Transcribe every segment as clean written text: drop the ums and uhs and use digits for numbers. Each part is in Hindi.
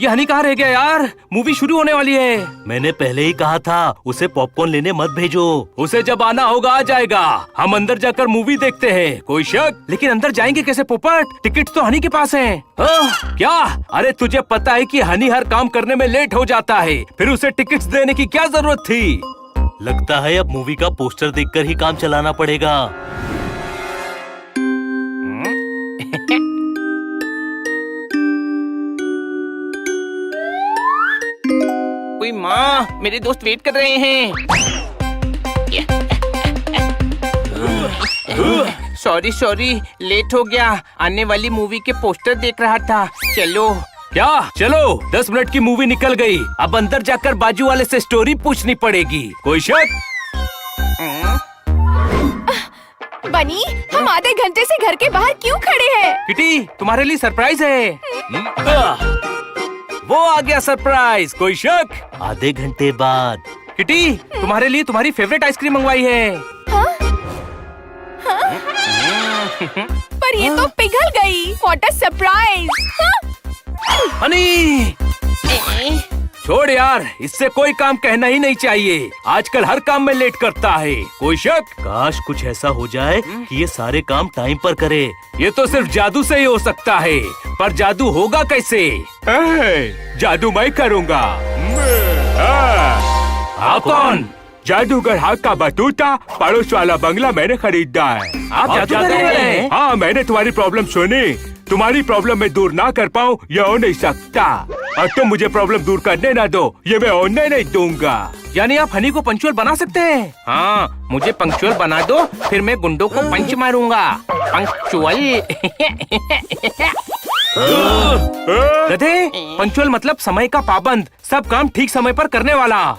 ये हनी कहाँ रह गया यार? मूवी शुरू होने वाली है। मैंने पहले ही कहा था उसे पॉपकॉर्न लेने मत भेजो। उसे जब आना होगा आ जाएगा। हम अंदर जाकर मूवी देखते हैं, कोई शक? लेकिन अंदर जाएंगे कैसे पोपट? टिकट तो हनी के पास हैं। क्या? अरे तुझे पता है कि हनी हर काम करने में लेट हो जाता है, फिर उसे टिकट्स देने की क्या जरूरत थी? लगता है अब मूवी का पोस्टर देखकर ही काम चलाना पड़ेगा। ओए माँ, मेरे दोस्त वेट कर रहे हैं। सॉरी लेट हो गया। आने वाली मूवी के पोस्टर देख रहा था। चलो। क्या? चलो, 10 मिनट की मूवी निकल गई। अब अंदर जाकर बाजू वाले से स्टोरी पूछनी पड़ेगी, कोई शक? बनी, हम आधे घंटे से घर के बाहर क्यों खड़े हैं? किटी, तुम्हारे लिए सरप्राइज है। वो आ गया सरप्राइज, कोई शक? आधे घंटे बाद। किटी, तुम्हारे लिए तुम्हारी फेवरेट आइसक्रीम मंगवाई है। हाँ? पर ये तो पिघल गई। What a surprise! हनी, छोड़ यार, इससे कोई काम कहना ही नहीं चाहिए। आजकल हर काम में लेट करता है, कोई शक? काश कुछ ऐसा हो जाए कि ये सारे काम टाइम पर करे। ये तो सिर्फ जादू से ही हो सकता है, पर जादू होगा कैसे? जादू मैं करूँगा। आप कौन? जादूगर हाथ का बटूता, पड़ोस वाला बंगला मैंने खरीदा है। आप जादूगर हैं? हाँ, मैंने तुम्हारी प्रॉब्लम सुनी। तुम्हारी प्रॉब्लम मैं दूर ना कर पाऊँ ये हो नहीं सकता, और तुम मुझे प्रॉब्लम दूर करने ना दो, ये मैं होने नहीं दूंगा। यानी आप हनी को पंक्चुअल बना सकते हैं? हाँ, मुझे पंक्चुअल बना दो, फिर मैं गुंडों को पंच मारूंगा। पंक्चुअल। गधे, पंक्चुअल मतलब समय का पाबंद, सब काम ठीक समय पर करने वाला।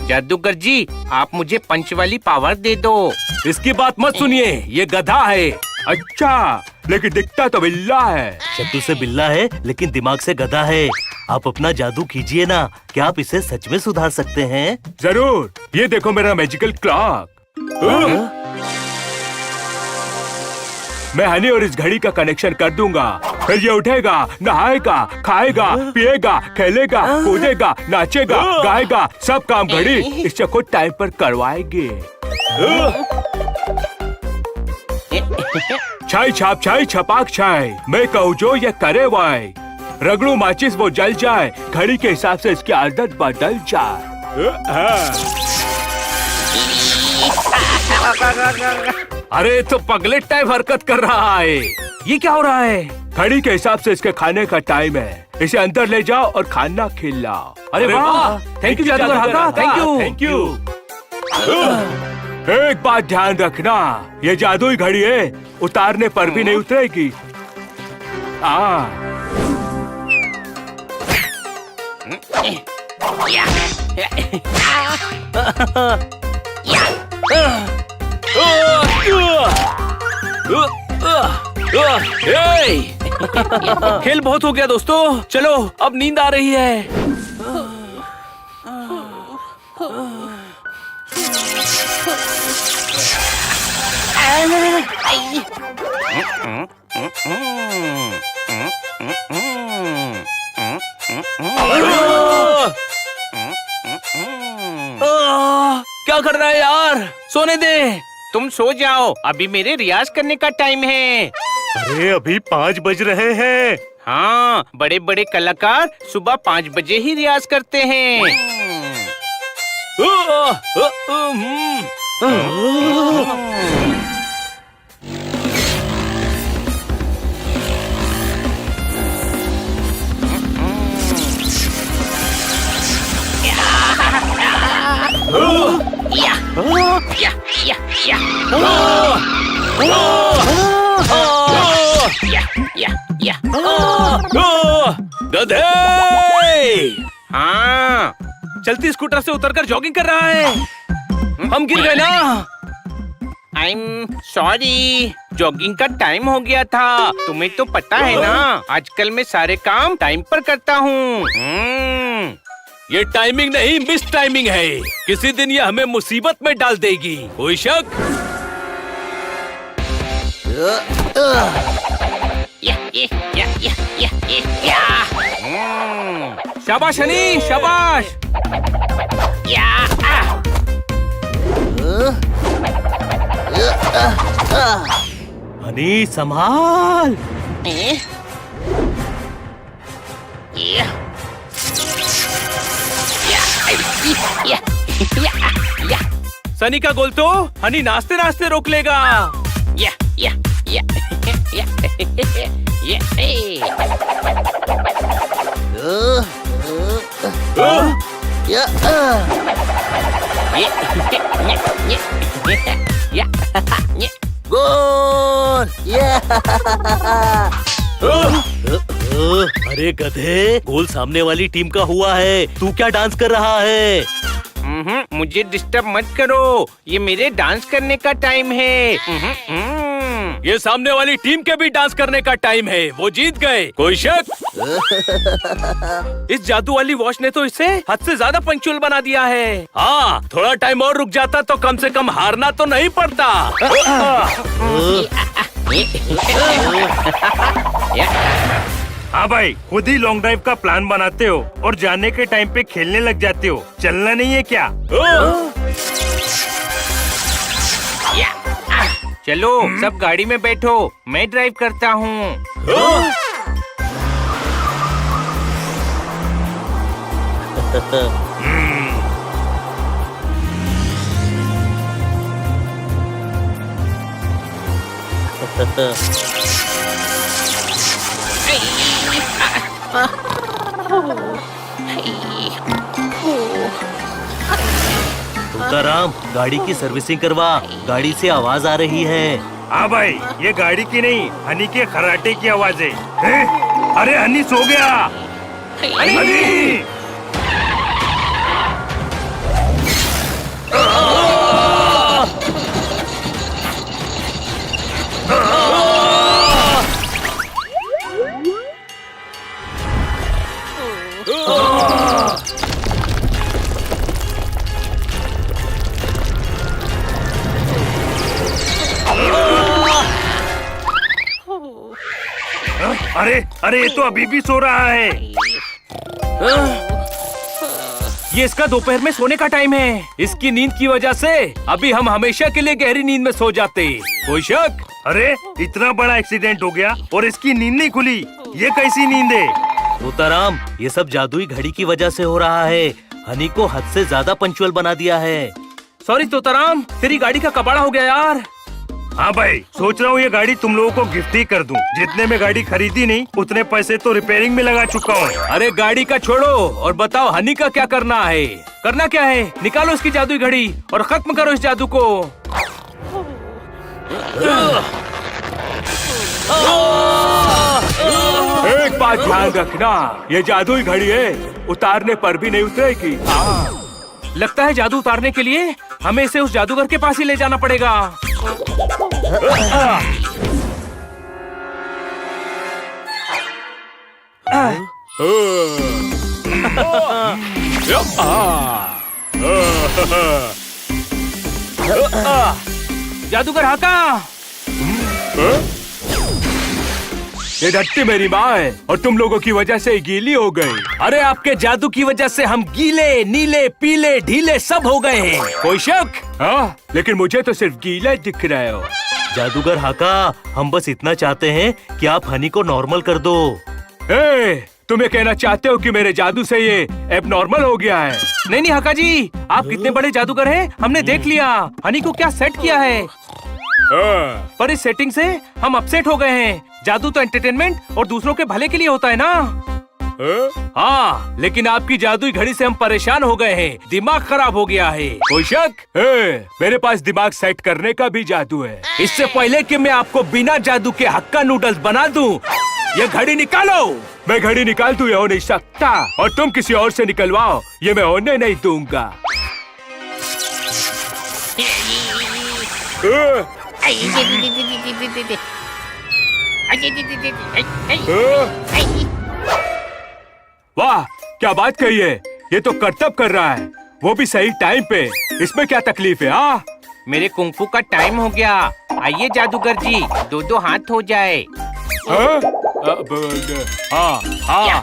जादूगर जी, आप मुझे पंच वाली पावर दे दो। इसकी बात मत सुनिए, ये गधा है। अच्छा, लेकिन दिखता तो बिल्ला है। शक्ल से बिल्ला है लेकिन दिमाग से गधा है। आप अपना जादू कीजिए ना, क्या आप इसे सच में सुधार सकते हैं? जरूर, ये देखो मेरा मैजिकल क्लॉक। मैं हनी और इस घड़ी का कनेक्शन कर दूंगा, फिर ये उठेगा, नहाएगा, खाएगा, पिएगा, खेलेगा, कूदेगा, नाचेगा, गाएगा, सब काम घड़ी इससे खुद टाइम पर करवाएगी। छाई छाप छाई छपाक छाई, मैं कहूँ जो ये करे वाई, रगड़ू माचिस वो जल जाए, घड़ी के हिसाब से इसकी आदत बदल जाए। अरे तो पगलेट टाइप हरकत कर रहा है। ये क्या हो रहा है? घड़ी के हिसाब से इसके खाने का टाइम है, इसे अंदर ले जाओ और खाना खिलाओ। अरे वाह, थैंक यू जादूगर हाका, थैंक यू। एक बात ध्यान रखना, ये जादुई घड़ी है, उतारने पर भी नहीं उतरेगी। खेल बहुत हो गया दोस्तों, चलो अब नींद आ रही है। क्या कर रहा है यार? सोने दे। तुम सो जाओ, अभी मेरे रियाज करने का टाइम है। अरे अभी 5 बज रहे हैं। हाँ, बड़े बड़े कलाकार सुबह 5 बजे ही रियाज करते हैं। गधे! हाँ, चलती स्कूटर से उतरकर जॉगिंग कर रहा है। हम गिर गए ना। आई एम सॉरी, जॉगिंग का टाइम हो गया था। तुम्हें तो पता है ना, आजकल मैं सारे काम टाइम पर करता हूँ। ये टाइमिंग नहीं, मिस टाइमिंग है। किसी दिन ये हमें मुसीबत में डाल देगी, कोई शक? शाबाश हनी, शाबाश। हनी संभाल। सनी का गोल तो हनी नाचते नाचते रोक लेगा। गोल! अरे गधे, गोल सामने वाली टीम का हुआ है। तू क्या डांस कर रहा है? मुझे डिस्टर्ब मत करो, ये मेरे डांस करने का टाइम है। ये सामने वाली टीम के भी डांस करने का टाइम है। वो जीत गए, कोई शक? इस जादू वाली वॉच ने तो इसे हद से ज्यादा पंक्चुअल बना दिया है। हाँ, थोड़ा टाइम और रुक जाता तो कम से कम हारना तो नहीं पड़ता। हाँ भाई, खुद ही लॉन्ग ड्राइव का प्लान बनाते हो और जाने के टाइम पे खेलने लग जाते हो। चलना नहीं है क्या? चलो सब गाड़ी में बैठो, मैं ड्राइव करता हूँ। तुकाराम, गाड़ी की सर्विसिंग करवा, गाड़ी से आवाज आ रही है। हाँ भाई, ये गाड़ी की नहीं, हनी के खराटे की आवाज है। अरे हनी सो गया। हनी! अरे अरे, ये तो अभी भी सो रहा है। ये इसका दोपहर में सोने का टाइम है। इसकी नींद की वजह से अभी हम हमेशा के लिए गहरी नींद में सो जाते। कोई शक? अरे, इतना बड़ा एक्सीडेंट हो गया और इसकी नींद नहीं खुली। ये कैसी नींद है? तुकाराम, ये सब जादुई घड़ी की वजह से हो रहा है। हनी को हद से ज्यादा पंक्चुअल बना दिया है। सॉरी तोताराम, तेरी गाड़ी का कबाड़ा हो गया यार। हाँ भाई, सोच रहा हूँ ये गाड़ी तुम लोगों को गिफ्ट ही कर दूं। जितने में गाड़ी खरीदी नहीं, उतने पैसे तो रिपेयरिंग में लगा चुका हूँ। अरे गाड़ी का छोड़ो और बताओ हनी का क्या करना है? करना क्या है? निकालो इसकी जादुई घड़ी और खत्म करो इस जादू को। एक बात ध्यान रखना, ये जादुई घड़ी है, उतारने पर भी नहीं उतरेगी। लगता है जादू उतारने के लिए हमें इसे उस जादूगर के पास ही ले जाना पड़ेगा। जादूगर हाका। ये धरती मेरी माँ है और तुम लोगों की वजह से गीली हो गई। अरे आपके जादू की वजह से हम गीले, नीले, पीले, ढीले सब हो गए हैं। कोई शक? हाँ, लेकिन मुझे तो सिर्फ गीला दिख रहे हो। जादूगर हाका, हम बस इतना चाहते हैं कि आप हनी को नॉर्मल कर दो। तुम ये कहना चाहते हो कि मेरे जादू से ये एबनॉर्मल हो गया है? नहीं नहीं हाका जी, आप कितने बड़े जादूगर हैं हमने देख लिया। हनी को क्या सेट किया है, पर इस सेटिंग से हम अपसेट हो गए हैं। जादू तो एंटरटेनमेंट और दूसरों के भले के लिए होता है ना। हाँ, लेकिन आपकी जादुई घड़ी से हम परेशान हो गए हैं। दिमाग खराब हो गया है। कोई शक? मेरे पास दिमाग सेट करने का भी जादू है। इससे पहले कि मैं आपको बिना जादू के हक्का नूडल्स बना दूं, ये घड़ी निकालो। मैं घड़ी निकाल दूं, ये हो नहीं सकता। और तुम किसी और से निकलवाओ, ये मैं होने नहीं दूंगा। वाह, क्या बात कही है। ये तो करतब कर रहा है, वो भी सही टाइम पे। इसमें क्या तकलीफ है? हाँ, मेरे कुंफू का टाइम हो गया। आइए जादूगर जी, दो दो हाथ हो जाए। हाँ? हाँ हाँ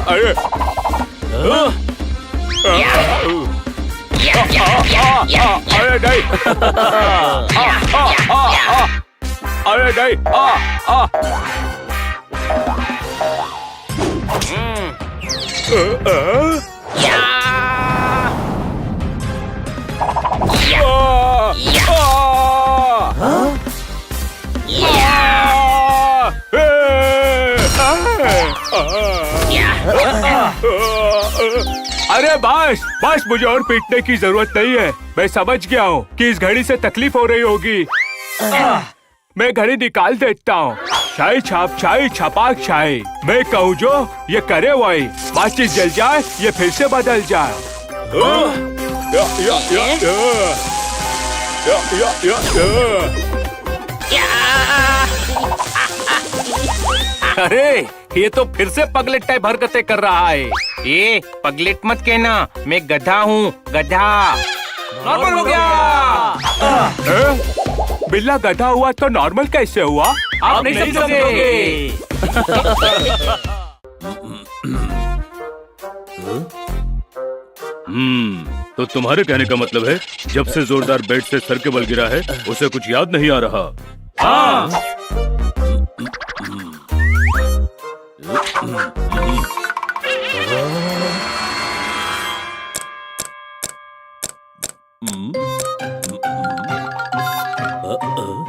अरे अरे नहीं अरे नहीं अरे बस मुझे और पीटने की जरूरत नहीं है। मैं समझ गया हूँ कि इस घड़ी से तकलीफ हो रही होगी। मैं घड़ी निकाल देता हूँ। शाही छाप शाही छपाक शाही। मैं कहूँ जो ये करे वही। माचिस जल जाए ये फिर से बदल जाए। अरे ये तो फिर से पगलेट टाइप हरकतें कर रहा है। ये पगलेट मत कहना, मैं गधा हूँ, गधा। नॉर्मल हो गया। बिल्ला गधा हुआ तो नॉर्मल कैसे हुआ? आप नहीं समझोगे। तो तुम्हारे कहने का मतलब है जब से जोरदार बेड से सर के बल गिरा है उसे कुछ याद नहीं आ रहा। हाँ।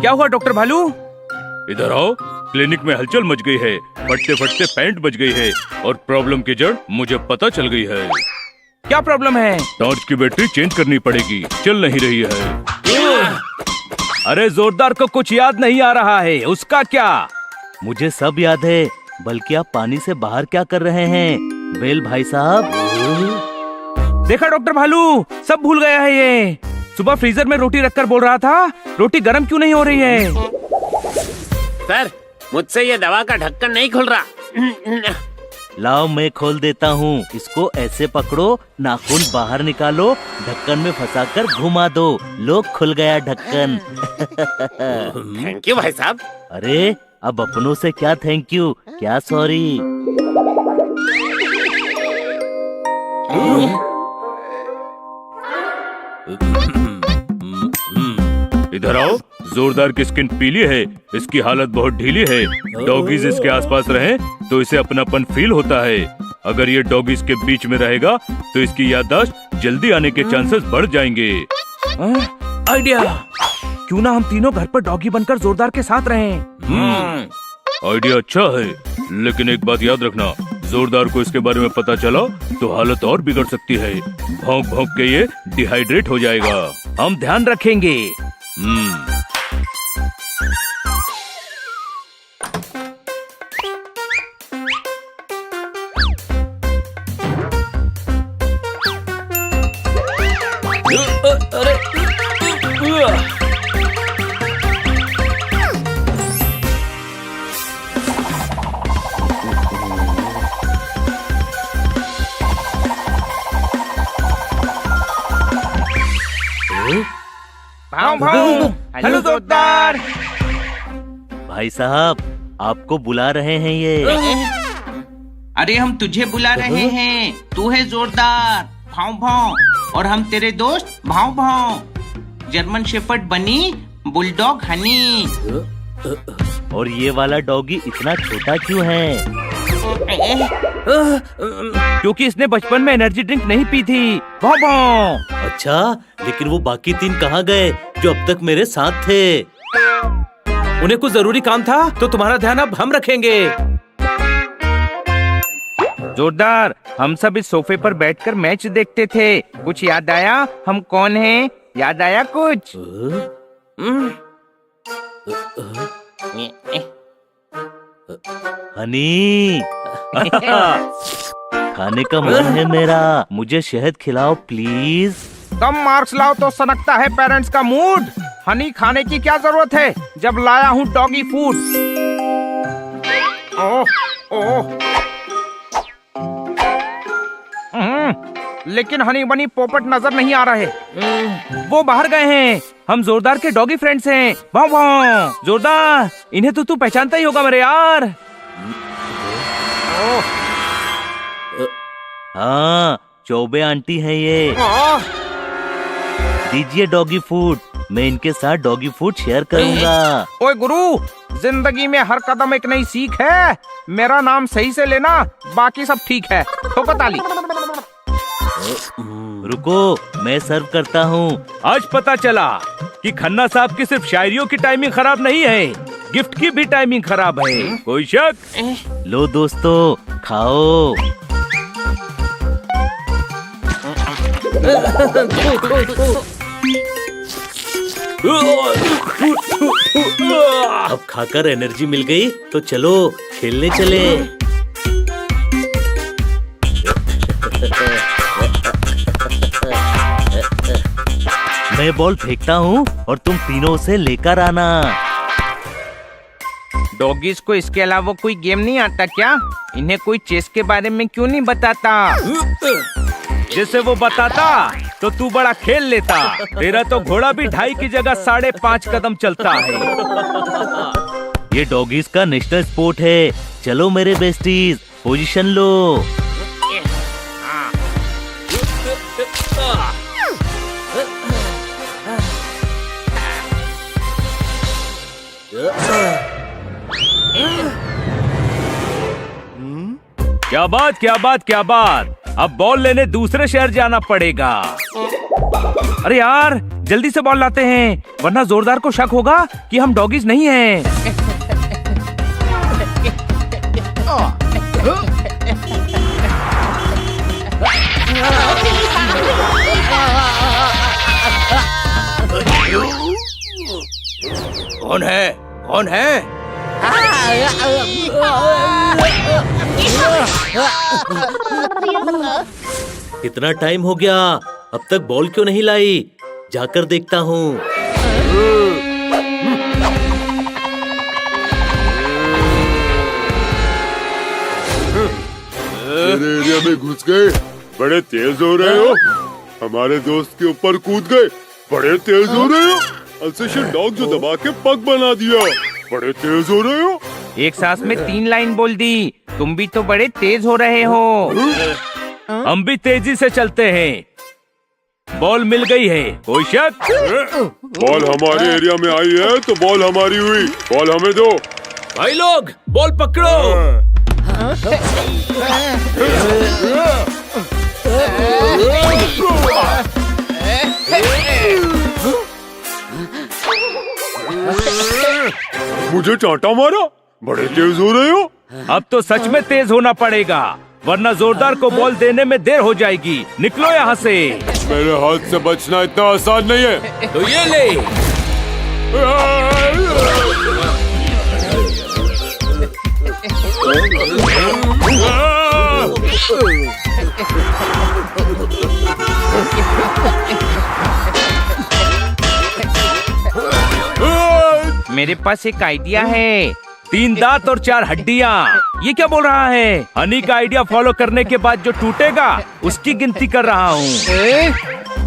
क्या हुआ डॉक्टर भालू? इधर आओ। क्लिनिक में हलचल मच गई है। फटते फटते पैंट बच गई है और प्रॉब्लम की जड़ मुझे पता चल गई है। क्या प्रॉब्लम है? टॉर्च की बैटरी चेंज करनी पड़ेगी, चल नहीं रही है। अरे जोरदार को कुछ याद नहीं आ रहा है, उसका क्या? मुझे सब याद है, बल्कि आप पानी से बाहर क्या कर रहे हैं वेल भाई साहब? देखा डॉक्टर भालू, सब भूल गया है ये। सुबह फ्रीजर में रोटी रखकर बोल रहा था रोटी गर्म क्यों नहीं हो रही है। सर मुझसे ये दवा का ढक्कन नहीं खुल रहा। लाओ मैं खोल देता हूँ। इसको ऐसे पकड़ो, नाखून बाहर निकालो, ढक्कन में फंसाकर घुमा दो, लो खुल गया ढक्कन। थैंक यू भाई साहब। अरे अब अपनों से क्या थैंक यू, क्या सॉरी। इधर आओ। जोरदार की स्किन पीली है, इसकी हालत बहुत ढीली है। डॉगीज इसके आसपास रहें तो इसे अपनापन फील होता है। अगर ये डॉगीज के बीच में रहेगा तो इसकी याददाश्त जल्दी आने के चांसेस बढ़ जाएंगे। आइडिया, क्यों ना हम तीनों घर पर डॉगी बनकर जोरदार के साथ रहें। आइडिया अच्छा है, लेकिन एक बात याद रखना, जोरदार को इसके बारे में पता चला तो हालत और बिगड़ सकती है। भौंक भौंक के ये डिहाइड्रेट हो जाएगा। हम ध्यान रखेंगे। भाव भाव, हेलो जोरदार। भाई साहब आपको बुला रहे हैं ये। अरे हम तुझे बुला रहे हैं, तू है जोरदार भाव भाव और हम तेरे दोस्त भाव भाव। जर्मन शेफर्ड बनी, बुलडॉग हनी। और ये वाला डॉगी इतना छोटा क्यों है? क्योंकि इसने बचपन में एनर्जी ड्रिंक नहीं पी थी। भाव भाव। अच्छा, लेकिन वो बाकी 3 कहाँ गए जो अब तक मेरे साथ थे? उन्हें कुछ जरूरी काम था तो तुम्हारा ध्यान अब हम रखेंगे। जोरदार, हम सब इस सोफे पर बैठकर मैच देखते थे। कुछ याद आया हम कौन हैं? याद आया कुछ? हनी खाने का मन है मेरा, मुझे शहद खिलाओ प्लीज। कम मार्क्स लाओ तो सनकता है पेरेंट्स का मूड। हनी खाने की क्या जरूरत है जब लाया हूँ डॉगी फूड। ओह ओह लेकिन हनी बनी पोपट नजर नहीं आ रहे। वो बाहर गए हैं। हम जोरदार के डॉगी फ्रेंड्स हैं। भाव भाव जोरदार, इन्हें तो तू पहचानता ही होगा मेरे यार। हाँ, चौबे आंटी है ये। दीजिए डॉगी फूड, मैं इनके साथ डॉगी फूड शेयर करूंगा। ओए गुरु, जिंदगी में हर कदम एक नई सीख है। मेरा नाम सही से लेना, बाकी सब ठीक है। ठोको ताली। रुको, मैं सर्व करता हूँ। आज पता चला कि खन्ना साहब की सिर्फ शायरियों की टाइमिंग खराब नहीं है, गिफ्ट की भी टाइमिंग खराब है। कोई शक? लो दोस्तों, खाओ। अब खाकर एनर्जी मिल गई तो चलो खेलने चले। मैं बॉल फेंकता हूँ और तुम तीनों से लेकर आना। डॉगीज को इसके अलावा कोई गेम नहीं आता क्या? इन्हें कोई चेस के बारे में क्यों नहीं बताता? जैसे वो बताता तो तू बड़ा खेल लेता। तेरा तो घोड़ा भी 2.5 की जगह 5.5 कदम चलता है। ये डॉगीज का नेशनल स्पोर्ट है। चलो मेरे बेस्टीज, पोजीशन लो। क्या बात क्या बात क्या बात। अब बॉल लेने दूसरे शहर जाना पड़ेगा। अरे यार, जल्दी से बॉल लाते हैं, वरना जोरदार को शक होगा कि हम डॉगीज नहीं हैं। कौन है? कौन है? कितना टाइम हो गया, अब तक बॉल क्यों नहीं लाई? जाकर देखता हूँ। मेरे एरिया में घुस गए, बड़े तेज हो रहे हो। हमारे दोस्त के ऊपर कूद गए, बड़े तेज हो रहे हो। अल्सेशन डॉग जो दबा के पग बना दिया, बड़े तेज हो रहे हो। एक सांस में 3 लाइन बोल दी। तुम भी तो बड़े तेज हो रहे हो। हम भी तेजी से चलते हैं। बॉल मिल गई है, कोई शक? बॉल हमारे एरिया में आई है तो बॉल हमारी हुई। बॉल हमें दो। भाई लोग, बॉल पकड़ो। मुझे चांटा मारा, बड़े तेज हो रहे हो। अब तो सच में तेज होना पड़ेगा, वरना जोरदार को बॉल देने में देर हो जाएगी। निकलो यहाँ से। मेरे हाथ से बचना इतना आसान नहीं है। तो ये ले। मेरे पास एक आइडिया है। 3 दांत और 4 हड्डियाँ। ये क्या बोल रहा है? हनी का आइडिया फॉलो करने के बाद जो टूटेगा उसकी गिनती कर रहा हूँ।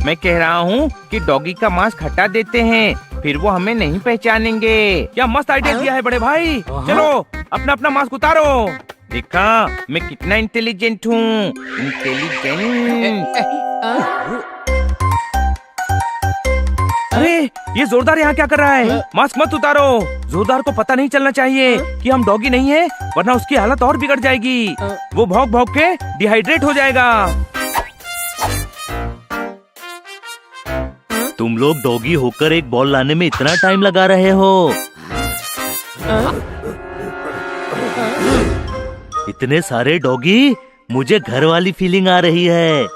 मैं कह रहा हूँ कि डॉगी का मांस हटा देते हैं, फिर वो हमें नहीं पहचानेंगे। क्या मस्त आइडिया दिया है बड़े भाई। चलो अपना अपना मास्क उतारो। देखा मैं कितना इंटेलिजेंट हूँ। इंटेलिजेंट। अरे ये जोरदार यहाँ क्या कर रहा है? मास्क मत उतारो। जोरदार को पता नहीं चलना चाहिए कि हम डॉगी नहीं है, वरना उसकी हालत और बिगड़ जाएगी। वो भौंक भौंक के डिहाइड्रेट हो जाएगा। तुम लोग डॉगी होकर एक बॉल लाने में इतना टाइम लगा रहे हो। इतने सारे डॉगी, मुझे घर वाली फीलिंग आ रही है।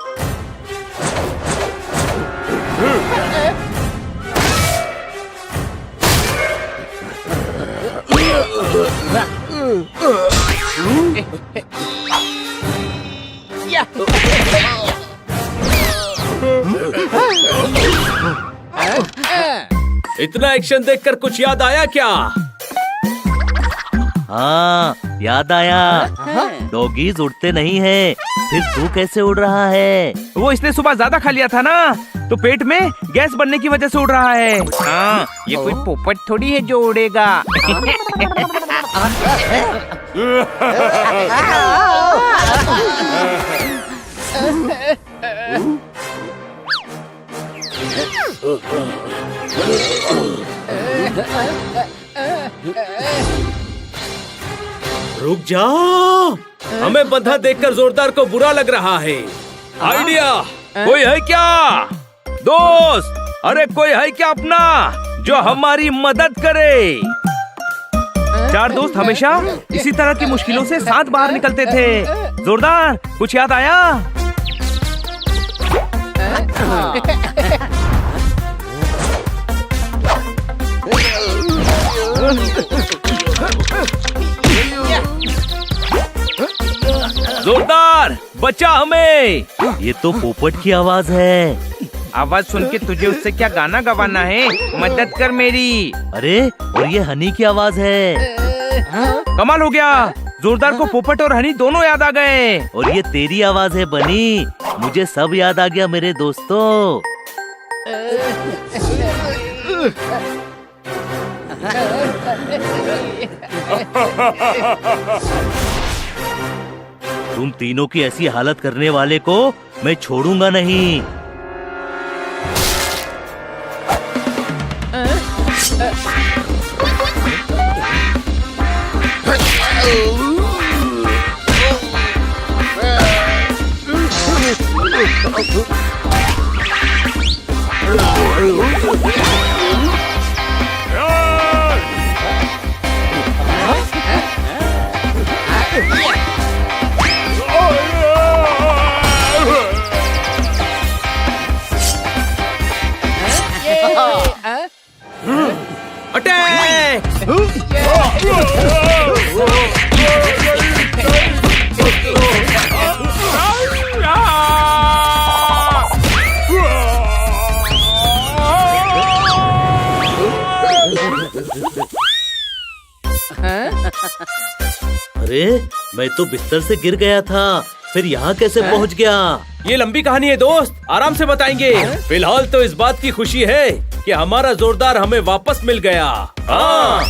इतना एक्शन देखकर कुछ याद आया क्या? हाँ, याद आया। डॉगीज उड़ते नहीं है, फिर तू कैसे उड़ रहा है? वो इसने सुबह ज्यादा खा लिया था ना, तो पेट में गैस बनने की वजह से उड़ रहा है। हाँ, ये कोई पोपट थोड़ी है जो उड़ेगा। रुक जा, हमें बंधा देखकर जोरदार को बुरा लग रहा है। आइडिया, कोई है क्या दोस्त? अरे कोई है क्या अपना जो हमारी मदद करे? चार दोस्त हमेशा इसी तरह की मुश्किलों से साथ बाहर निकलते थे। जोरदार, कुछ याद आया? जोरदार, बचा हमें। ये तो पोपट की आवाज है। आवाज सुन के तुझे उससे क्या गाना गवाना है? मदद कर मेरी। अरे, और ये हनी की आवाज है। कमाल हो गया, जोरदार को पोपट और हनी दोनों याद आ गए। और ये तेरी आवाज है बनी। मुझे सब याद आ गया मेरे दोस्तों। तुम तीनों की ऐसी हालत करने वाले को मैं छोड़ूंगा नहीं। अरे, मैं तो बिस्तर से गिर गया था, फिर यहाँ कैसे पहुँच गया? ये लंबी कहानी है दोस्त, आराम से बताएंगे। फिलहाल तो इस बात की खुशी है कि हमारा जोरदार हमें वापस मिल गया। हाँ।